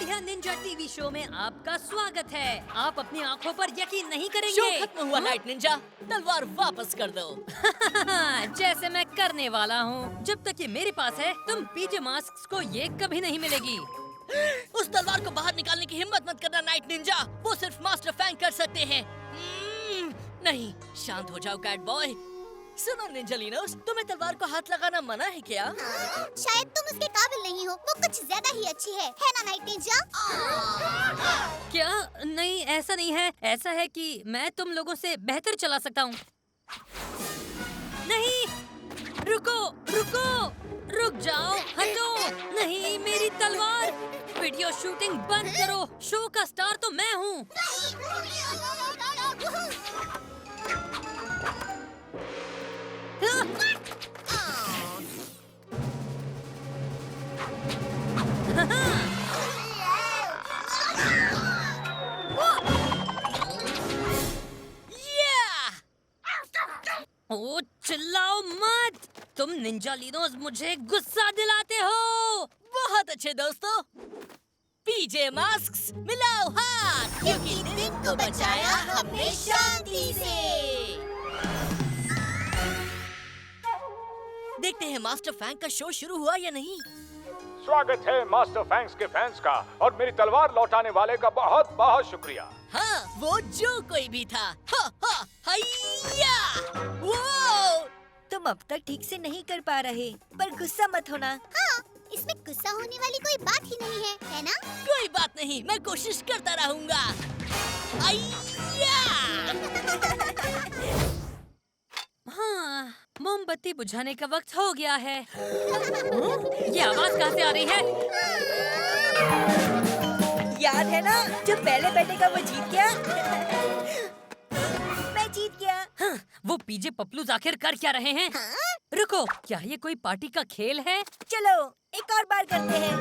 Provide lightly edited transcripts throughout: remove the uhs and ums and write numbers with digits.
बढ़िया Ninja TV show में आपका स्वागत है। आप अपनी आँखों पर यकीन नहीं करेंगे। शो खत्म हुआ नाइट निंजा, तलवार वापस कर दो। जैसे मैं करने वाला हूँ। जब तक ये मेरे पास है, तुम पीजे मास्क को ये कभी नहीं मिलेगी। उस तलवार को बाहर निकालने की हिम्मत मत करना नाइट निंजा, वो सिर्फ मास्टर फैंग कर सकते हैं। नहीं, शांत हो जाओ कैट बॉय। सुनो निंजालिनोस, तुम्हें तलवार को हाथ लगाना मना है क्या? शायद तुम उसके काबिल नहीं हो, वो कुछ ज्यादा ही अच्छी है ना नाइट निंजा? क्या? नहीं, ऐसा नहीं है। ऐसा है कि मैं तुम लोगों से बेहतर चला सकता हूँ। नहीं, रुको, रुको, रुक जाओ, हटो। नहीं, मेरी तलवार। वीडियो शूटिंग बंद करो। शो का स्टार तो मैं हूँ। ओ, चिल्लाओ मत। तुम निंजालिनोस मुझे गुस्सा दिलाते हो। बहुत अच्छे दोस्तों, पीजे मास्क्स मिलाओ हाथ, क्योंकि दिन को बचाया हमने शांति से। देखते हैं मास्टर फैंग का शो शुरू हुआ या नहीं। स्वागत है मास्टर फैंग्स के फैंस का, और मेरी तलवार लौटाने वाले का बहुत बहुत शुक्रिया। हाँ, वो जो कोई भी था। हा, हा, हैया! वो! तुम अब तक ठीक से नहीं कर पा रहे, पर गुस्सा मत होना। हाँ, इसमें गुस्सा होने वाली कोई बात ही नहीं है ना? कोई बात नहीं, मैं कोशिश करता रहूंगा। हाँ, मोमबत्ती बुझाने का वक्त हो गया है। ये आवाज कहाँ से आ रही है? याद है ना, जो पहले बैठेगा वो जीत गया। मैं जीत गया। हाँ, वो पीजे पपलूज आखिर कर क्या रहे हैं? रुको, क्या ये कोई पार्टी का खेल है? चलो एक और बार करते हैं।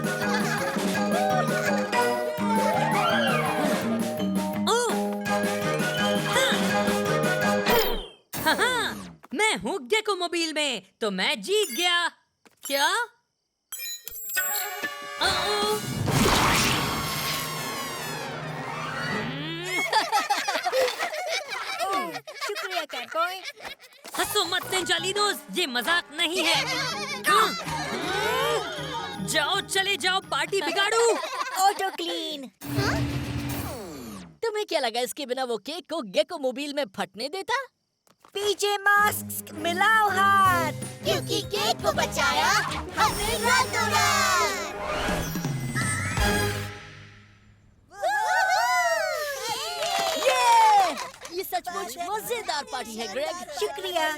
हाँ, मैं हूँ गेको मोबाइल में, तो मैं जीत गया। क्या? शुक्रिया कैट बॉय। हंसो मत निंजालिनोस, ये मजाक नहीं है। जाओ, चले जाओ, पार्टी बिगाड़ू। Auto clean. तुम्हें क्या लगा इसके बिना वो केक को गेको मोबाइल में फटने देता? पीजे मास्क मिलाओ हाथ, क्योंकि केक को बचाया हमने रातों रात। ये सचमुच मजेदार पार्टी है ग्रेग। शुक्रिया।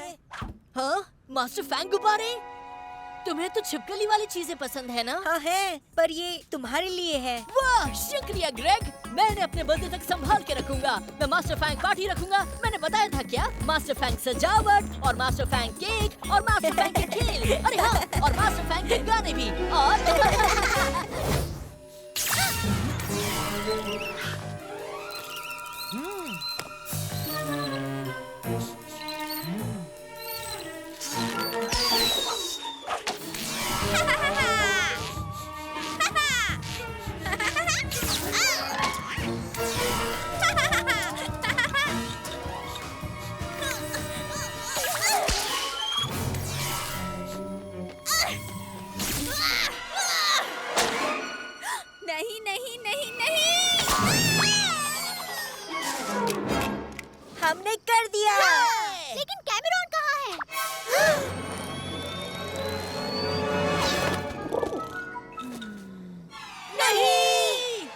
हाँ, मास्टर फैंग गुब्बारे, तुम्हें तो छिपकली वाली चीजें पसंद है ना? हाँ है, पर ये तुम्हारे लिए है। वाह, शुक्रिया ग्रेग। मैंने अपने बर्थडे तक संभाल के रखूंगा। मैं मास्टर फैंग पार्टी रखूंगा। मैंने बताया था क्या? मास्टर फैंग सजावट, और मास्टर फैंग केक, और मास्टर फैंग के खेल। अरे हाँ, और मास्टर फैंग के गाने भी। और नहीं नहीं नहीं नहीं, हमने कर दिया। लेकिन कैमरॉन कहाँ है? नहीं!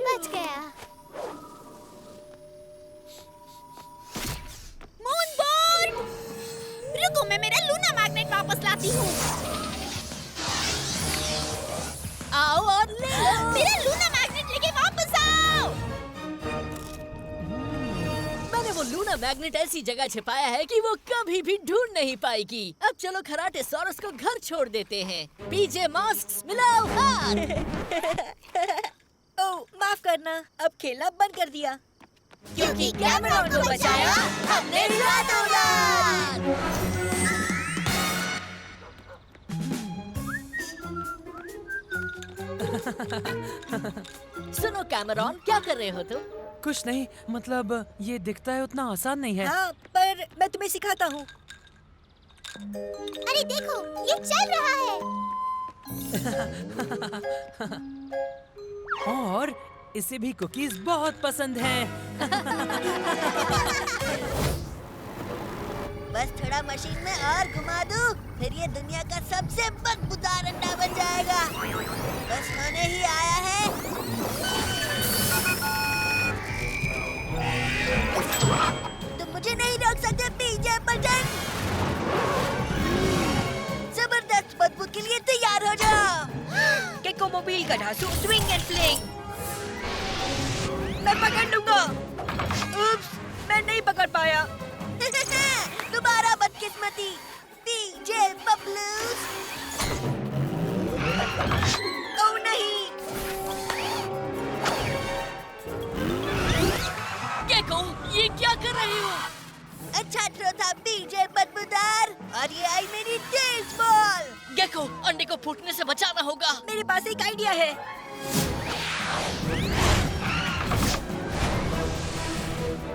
बच गया। मूनबोर्ड! रुको, मैं मेरा लूना मैग्नेट वापस लाती हूँ। आओ और ले लो। मेरा लूना मैग्नेट लेके वापस आओ। मैंने वो लूना मैग्नेट ऐसी जगह छिपाया है कि वो कभी भी ढूंढ नहीं पाएगी। अब चलो कराटे सॉरस को घर छोड़ देते हैं। पीजे मास्क्स मिलाओ हाथ। ओह, माफ करना, अब खेलना बंद कर दिया। क्योंकि कैमरॉन को बचाया हमने रातों रात। सुनो कैमरॉन, क्या कर रहे हो तुम? कुछ नहीं, मतलब ये दिखता है उतना आसान नहीं है। हाँ, पर मैं तुम्हें सिखाता हूँ। अरे देखो, ये चल रहा है। और इसे भी कुकीज बहुत पसंद हैं। बस थोड़ा मशीन में और घुमा दूं, फिर ये दुनिया का सबसे बदबूदार अंडा बन जाएगा। बस होने ही आया है। तुम मुझे नहीं रोक सकते पीजे बटन। जबरदस्त बदबू के लिए तैयार हो जाओ। केको मोबाइल का ढांसू स्विंग एंड फ्लिंग। मैं पकड़ लूंगा। उप्स, मैं नहीं पकड़ पाया। दोबारा बदकिस्मती। पीजे बबलूज। ओह नहीं। केको, ये क्या कर रही हो? अच्छा थ्रो था पीजे बदबूदार, और ये आई मेरी तेज बॉल। गेको, अंडे को फूटने से बचाना होगा। मेरे पास एक आइडिया है।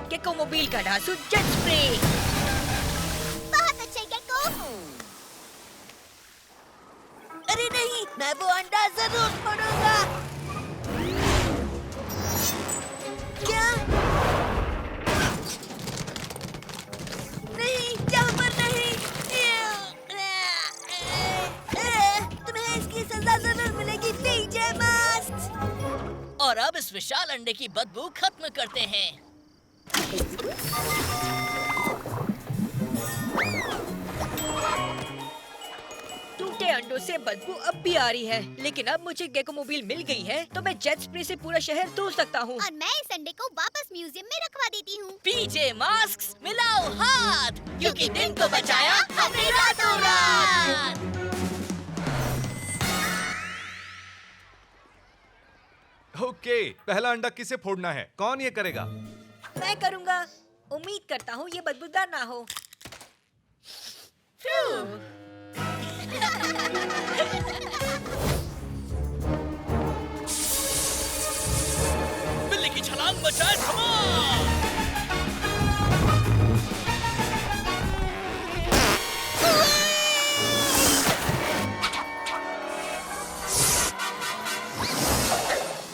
केको मोबाइल का ढांसू जेट स्प्रे। बहुत अच्छे गेको। अरे नहीं, मैं वो अंडा जरूर फोड़ूंगा। क्या? नहीं, यहाँ पर नहीं। तुम्हें इसकी सजा जरूर मिलेगी पीजे मास्क। और अब इस विशाल अंडे की बदबू खत्म करते हैं। टूटे अंडों से बदबू अब भी आ रही है, लेकिन अब मुझे गेको मोबाइल मिल गई है, तो मैं जेट स्प्रे से पूरा शहर धो सकता हूँ। और मैं इस अंडे को वापस म्यूजियम में रखवा देती हूँ। पीजे मास्क मिलाओ हाथ, क्योंकि दिन को बचाया हमने रातों रात। ओके, पहला अंडा किसे फोड़ना है? कौन ये करेगा? मैं करूँगा। उम्मीद करता हूँ ये बदबूदार ना हो। बिल्ली की छलांग बचाए धमाल।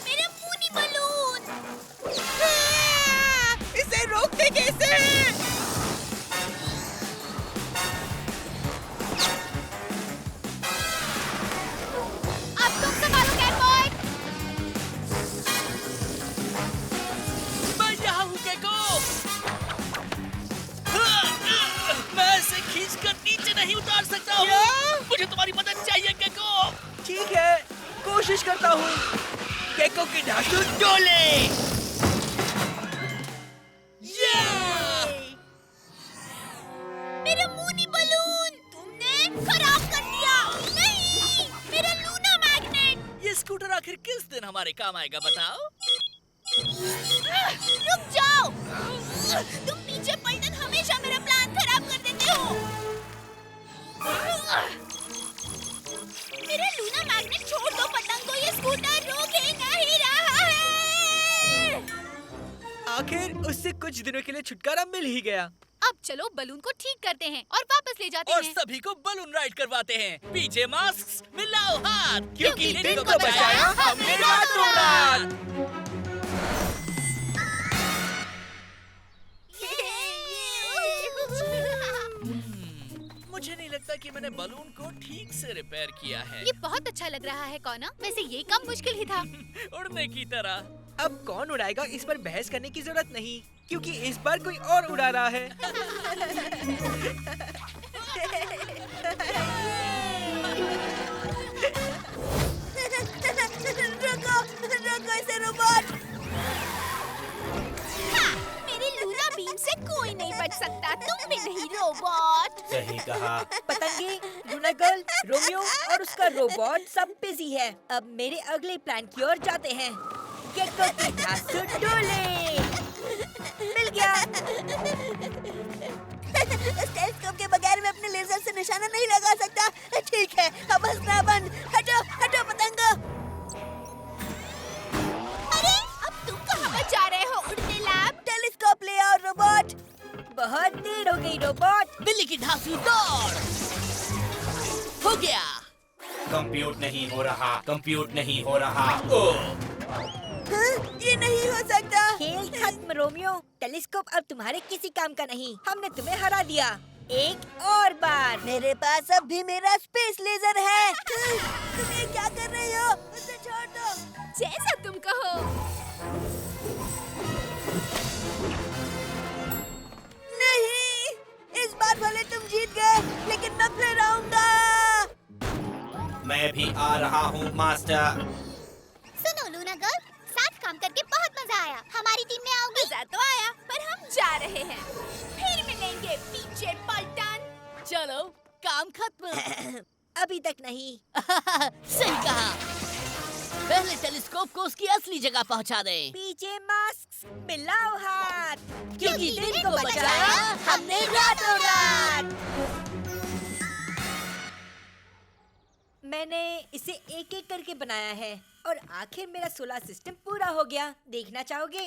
मेरा पूनी बलून। इसे रोकते कैसे? अब तुम संभालो कैटबॉय। मैं यहाँ हूँ गेको। मैं इसे खींचकर नीचे नहीं उतार सकता हूँ। मुझे तुम्हारी मदद चाहिए गेको। ठीक है, कोशिश करता हूँ। केको की ढांसू डोले। मेरा मूनी बलून तुमने खराब कर दिया। नहीं, मेरा लूना मैग्नेट। ये स्कूटर आखिर किस दिन हमारे काम आएगा बताओ? रुक जाओ। तुम पीछे पलटन हमेशा मेरा प्लान खराब कर देते हो। मेरा लूना मैग्नेट छोड़ दो पतंग को, ये स्कूटर रोक ही नहीं रहा है। आखिर उससे कुछ दिनों के लिए छुटकारा मिल ही गया। अब चलो बलून को ठीक करते हैं और वापस ले जाते और हैं। सभी को बलून राइड करवाते हैं। पीजे मास्क मिलाओ हाथ, क्योंकि दिन को बचाया हमने रातों रात। मुझे नहीं लगता कि मैंने बलून को ठीक से रिपेयर किया है। ये बहुत अच्छा लग रहा है कौना। वैसे ये काम मुश्किल ही था। उड़ने की तरह। अब कौन उड़ाएगा इस पर बहस करने की जरूरत नहीं, क्योंकि इस बार कोई और उड़ा रहा है। रोको इसे रोबोट। हाँ, मेरी लूना बीम से कोई नहीं बच सकता। तुम भी नहीं रोबोट। सही कहा। पतंगे, लूना गर्ल, रोमियो और उसका रोबोट सब बिजी है। अब मेरे अगले प्लान की ओर जाते हैं। केको की ढांसू डोले। मिल गया। टेलीस्कोप के बगैर मैं अपने लेजर से निशाना नहीं लगा सकता। ठीक है, अब हंसना बंद। हटो हटो पतंगो। बहुत देर हो गई रोबोट। बिल्ली की धांसू दौड़। हो गया। कंप्यूट नहीं हो रहा, कंप्यूट नहीं हो रहा। ओह, ये नहीं हो सकता। खेल खत्म रोमियो। टेलीस्कोप अब तुम्हारे किसी काम का नहीं। हमने तुम्हें हरा दिया। एक और बार। मेरे पास अब भी मेरा स्पेस लेजर है। तुम ये क्या कर रहे हो? उसे छोड़ दो। जैसा तुम कहो। नहीं, इस बार भले तुम जीत गए, लेकिन मैं फिर आऊंगा। मैं भी आ रहा हूँ मास्टर। सुनो लूना गर्ल, साथ काम करके बहुत मजा आया। हमारी टीम में आओगी? मजा तो आया, पर हम जा रहे हैं। फिर मिलेंगे पीछे पलटन। चलो काम खत्म। अभी तक नहीं। सही कहा। पहले टेलीस्कोप को उसकी असली जगह पहुंचा दे। पीछे मास्क, मिलाओ हाथ। क्योंकि दिन को बचाया हमने रातों रात। मैंने इसे एक एक करके बनाया है और आखिर मेरा सोलर सिस्टम पूरा हो गया। देखना चाहोगे?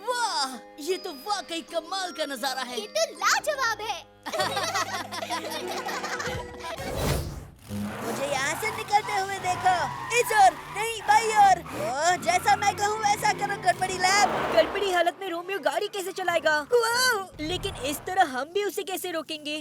वाह, ये तो वाकई कमाल का नजारा है। ये तो लाजवाब है। मुझे यहाँ से निकलते हुए देखो। इस ओर नहीं, बाई ओर। ओह, जैसा मैं कहूँ वैसा करो गड़बड़ी लैब। गड़बड़ी हालत में रोमियो गाड़ी कैसे चलाएगा? लेकिन इस तरह हम भी उसे कैसे रोकेंगे?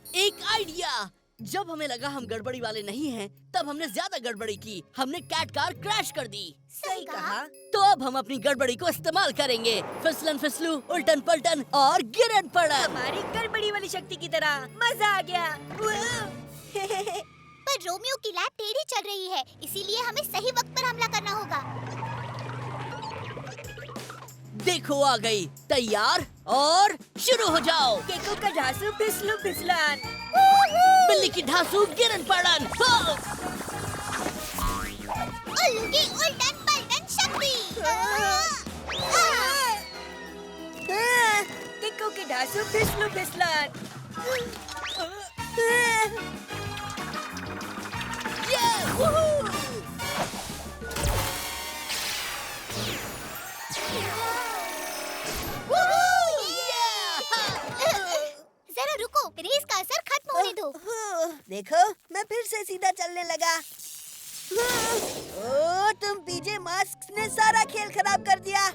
एक आइडिया। जब हमें लगा हम गड़बड़ी वाले नहीं हैं, तब हमने ज्यादा गड़बड़ी की। हमने कैट कार क्रैश कर दी। सही कहा। तो अब हम अपनी गड़बड़ी को इस्तेमाल करेंगे। फिसलन फिसलू, उल्टन पलटन और गिरन पड़न। हमारी गड़बड़ी वाली शक्ति की तरह। मजा आ गया। पर रोमियो की लैब टेढ़ी चल रही है, इसीलिए हमें सही वक्त पर हमला करना होगा। देखो आ गई। तैयार और शुरू हो जाओ। केको का ढांसू फिसलू फिसलन। बिल्ली की धांसू गिरन पड़न। उल्लू की उल्टन पलटन शक्ति। केको के ढांसू फिसलू फिसलन। जरा रुको, रेस का असर खत्म होने दो। देखो, मैं फिर से सीधा चलने लगा। ओ, तुम पीजे मास्क ने सारा खेल खराब कर दिया।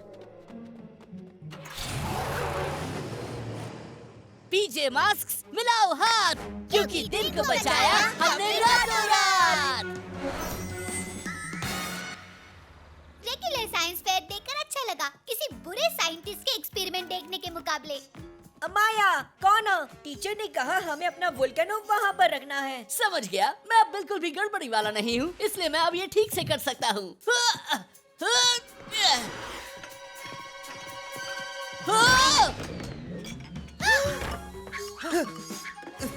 पीजे मास्क मिलाओ हाथ, क्योंकि दिन को बचाया हमने रातों रात। रेगुलर साइंस फेयर देखकर अच्छा लगा, किसी बुरे साइंटिस्ट के एक्सपेरिमेंट देखने के मुकाबले। अमाया, कौन? टीचर ने कहा हमें अपना वोल्केनो वहाँ पर रखना है। समझ गया। मैं अब बिल्कुल भी गड़बड़ी वाला नहीं हूँ, इसलिए मैं अब ये ठीक से कर सकता हूँ।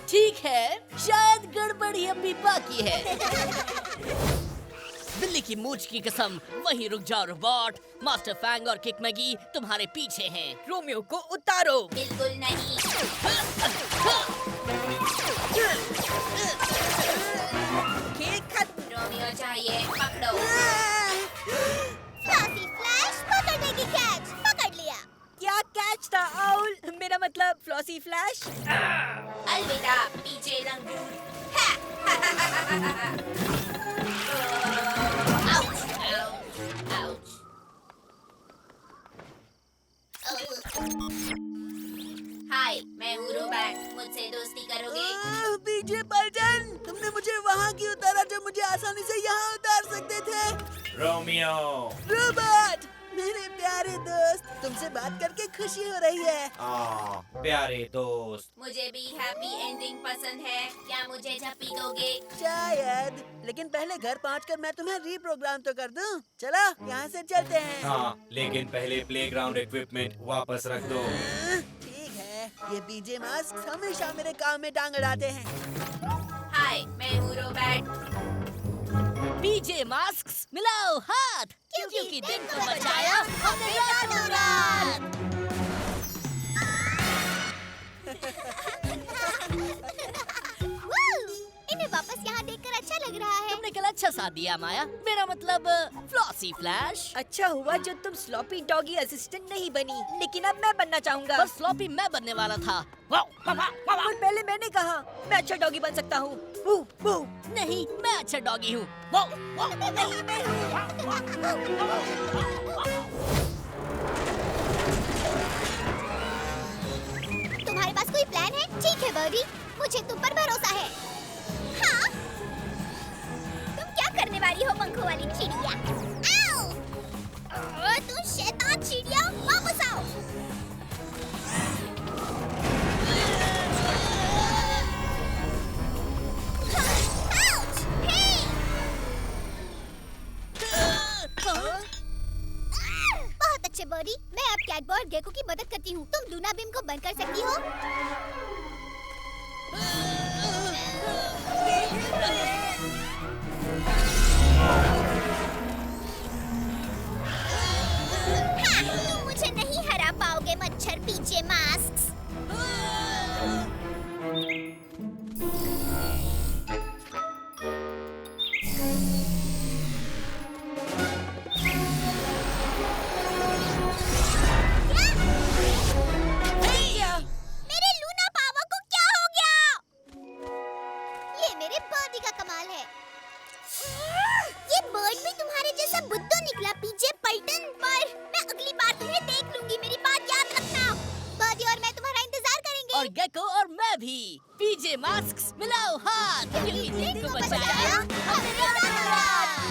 ठीक है, शायद गड़बड़ी अब भी बाकी है। बिल्ली की मूंछ की कसम। वहीं रुक जाओ रोबोट। मास्टर फैंग और किक मैगी तुम्हारे पीछे हैं। रोमियो को उतारो। बिल्कुल नहीं। खेल खत्म। रोमियो चाहिए, पकड़ो। फ्लॉसी फ्लैश, पकड़ने की कैच। पकड़ लिया। क्या कैच था आउल? मेरा मतलब फ्लॉसी फ्लैश। अलविदा पीछे लंगूर। हाय, मैं हूँ रोबैट। मुझसे दोस्ती करोगे? पीछे पलटन, तुमने मुझे वहाँ क्यों उतारा जो मुझे आसानी से यहाँ उतार सकते थे? रोमियो। रोबोट, मेरे प्यारे दोस्त, तुमसे बात करके खुशी हो रही है। प्यारे दोस्त। मुझे भी हैप्पी एंडिंग पसंद है। क्या मुझे झप्पी दोगे? शायद, लेकिन पहले घर पहुँचकर मैं तुम्हें रीप्रोग्राम तो कर दूं। चलो, यहाँ से चलते हैं। हाँ, लेकिन पहले प्लेग्राउंड इक्विपमेंट वापस रख दो। ठीक है, ये पीजे मास्क हमेशा मेरे काम में टांग अड़ाते हैं। हाय, मैं हूँ रोबैट। पीजे मास्क मिलाओ हाथ, क्योंकि दिन को बचाया हमने रातों रात। इन्हें वापस यहाँ देखकर अच्छा लग रहा है। तुमने कल अच्छा साथ दिया माया। मेरा मतलब फ्लॉसी फ्लैश। अच्छा हुआ जो तुम स्लॉपी डॉगी असिस्टेंट नहीं बनी, लेकिन अब मैं बनना चाहूँगा। पर फ्लॉपी मैं बनने वाला था। और पहले मैंने कहा मैं अच्छा डॉगी बन सकता हूँ। वू, वू। नहीं, मैं अच्छा डॉगी हूँ। नहीं, मैं तुम्हारे पास कोई प्लान है? ठीक है बर्डी, मुझे तुम पर भरोसा है। हाँ? तुम क्या करने वाली हो पंखों वाली चिड़िया? आओ! तुम शैतान चिड़िया, वापस आओ! आउच! हे! बहुत अच्छे बर्डी, मैं अब कैटबॉय और गेको की मदद करती हूँ। तुम लूना बीम को बंद कर सकती हो? हाँ, तुम मुझे नहीं हरा पाओगे मच्छर पीछे मास्क। मेरे लूना पावा को क्या हो गया? ये मेरे बर्डी का कमाल है। ये बर्ड भी तुम्हारे जैसा बुद्धू निकला पीछे पलटन। पर मैं अगली बार तुम्हें देख लूंगी, मेरी बात याद रखना। बर्डी और मैं तुम्हारा इंतजार करेंगे। और गेको और मैं भी। पीजे मास्क मिलाओ हाथ, क्योंकि दिन को बचाया हमने रात।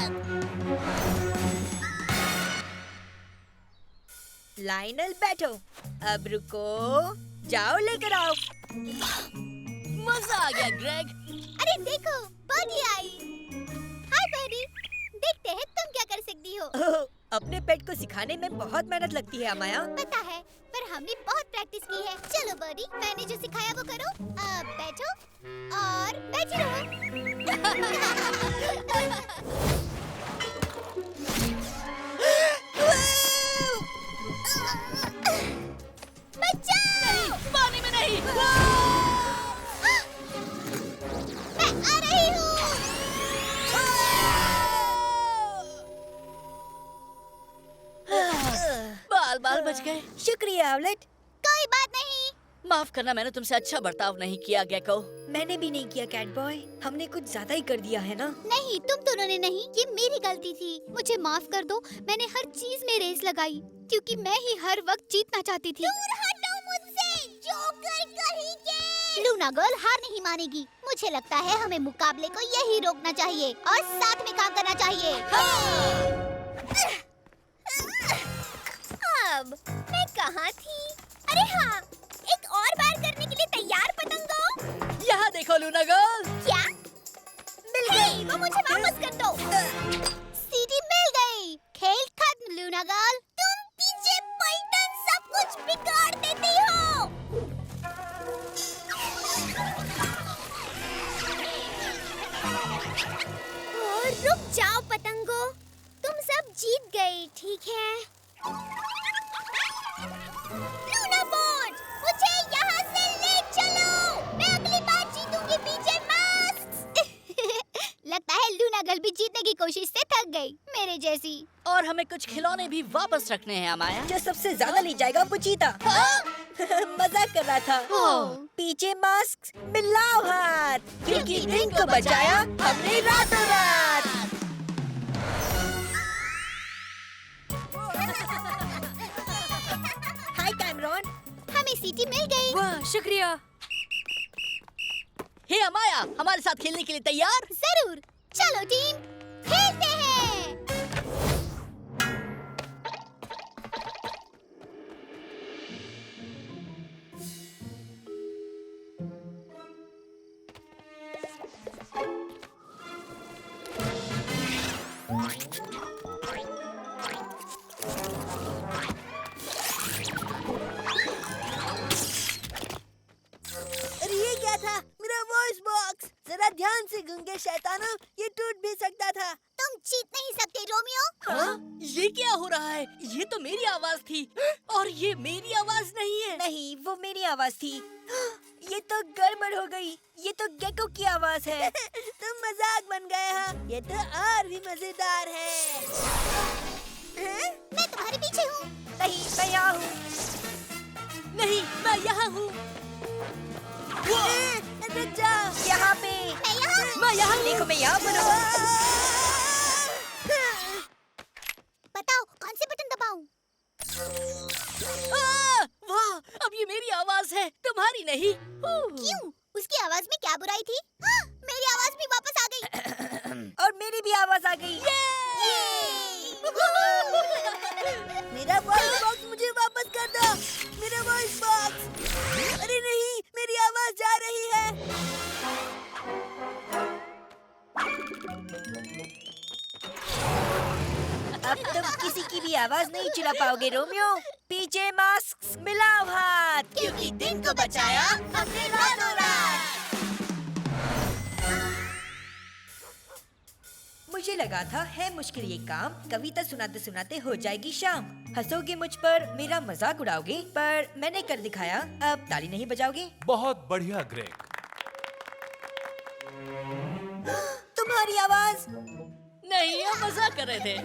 लाइनल बैठो। अब रुको, जाओ लेकर आओ। मजा आ गया ग्रेग। अरे देखो, बर्डी आई। हाय बर्डी, देखते हैं तुम क्या कर सकती हो। ओह, अपने पेट को सिखाने में बहुत मेहनत लगती है अमाया। पता है, पर हमने बहुत प्रैक्टिस की है। चलो बर्डी, मैंने जो सिखाया वो करो। अब बैठो और बैठी रहो। बचाओ! पानी में नहीं। मैं आ रही हूँ। बाल बाल बच गए। शुक्रिया आवलेट। कोई बात नहीं। माफ करना, मैंने तुमसे अच्छा बर्ताव नहीं किया गेको। मैंने भी नहीं किया कैट बॉय, हमने कुछ ज्यादा ही कर दिया है ना। नहीं, तुम दोनों ने नहीं, ये मेरी गलती थी। मुझे माफ कर दो। मैंने हर चीज में रेस लगाई क्योंकि मैं ही हर वक्त जीतना चाहती थी। दूर हटो मुझसे, जोकर कहीं के। लूना गर्ल हार नहीं मानेगी। मुझे लगता है हमें मुकाबले को यही रोकना चाहिए और साथ में काम करना चाहिए। अब मैं कहाँ थी? अरे हाँ, एक और बार करने के लिए तैयार पतंगों? यहाँ देखो लूना गर्ल। क्या? मिल गई। वो मुझे वापस कर दो। सीढ़ी मिल गई। खेल खत्म लूना गर्ल। तुम पीछे पलटन सब कुछ बिगाड़ देती हो। और रुक जाओ पतंगों, तुम सब जीत गई, ठीक है? लूना बोट, मुझे यहाँ से ले चलो। मैं अगली बार जीतूंगी पीछे मास्क। लगता है लूना गर्ल भी जीतने की कोशिश से थक गई, मेरे जैसी। और हमें कुछ खिलौने भी वापस रखने हैं अमाया। जो सबसे ज्यादा ले जाएगा वो जीता। मजाक कर रहा था। पीछे मास्क मिलाओ हाथ, क्योंकि दिन को बचाया हमने रातों रात। हाय कैमरॉन। हमें सीटी मिल गई। वाह, शुक्रिया। हे अमाया, हमारे साथ खेलने के लिए तैयार? जरूर, चलो टीम, खेलते हैं। अरे ये क्या था? मेरा वॉइस बॉक्स। जरा ध्यान से गूंगे शैतानों, ये टूट भी सकता था। तुम जीत नहीं सकते रोमियो। हाँ? ये क्या हो रहा है? ये तो मेरी आवाज थी और ये मेरी आवाज नहीं है। नहीं, वो मेरी आवाज थी। ये तो गड़बड़ हो गई। ये तो गेको की आवाज है। तुम मजाक बन गए हो। ये तो और भी मजेदार है। मैं तुम्हारे पीछे हूँ। नहीं, मैं यहाँ हूँ। नहीं, मैं यहाँ हूँ। रुक जाओ, यहाँ पे। मैं यहाँ हूँ। देखो, मैं यहाँ पर हूँ। बताओ कौन से बटन दबाऊं? वाह, अब ये मेरी आवाज है, तुम्हारी नहीं। क्यों? उसकी आवाज में क्या बुराई थी? हाँ, मेरी आवाज भी वापस आ गई। और मेरी भी आवाज आ गई। मेरा वॉइस बॉक्स मुझे वापस कर दो। मेरा वॉइस बॉक्स। अरे नहीं, मेरी आवाज जा रही है। अब तुम किसी की भी आवाज नहीं चुरा पाओगे रोमियो। पीछे मास्क मिलाओ हाथ, क्योंकि दिन को बचाया हमने रातों रात। मुझे लगा था है मुश्किल ये काम, कविता सुनाते सुनाते हो जाएगी शाम। हंसोगे मुझ पर, मेरा मजाक उड़ाओगे, पर मैंने कर दिखाया। अब ताली नहीं बजाओगे। बहुत बढ़िया ग्रेग। तुम्हारी आवाज। नहीं, हम मजाक कर रहे थे।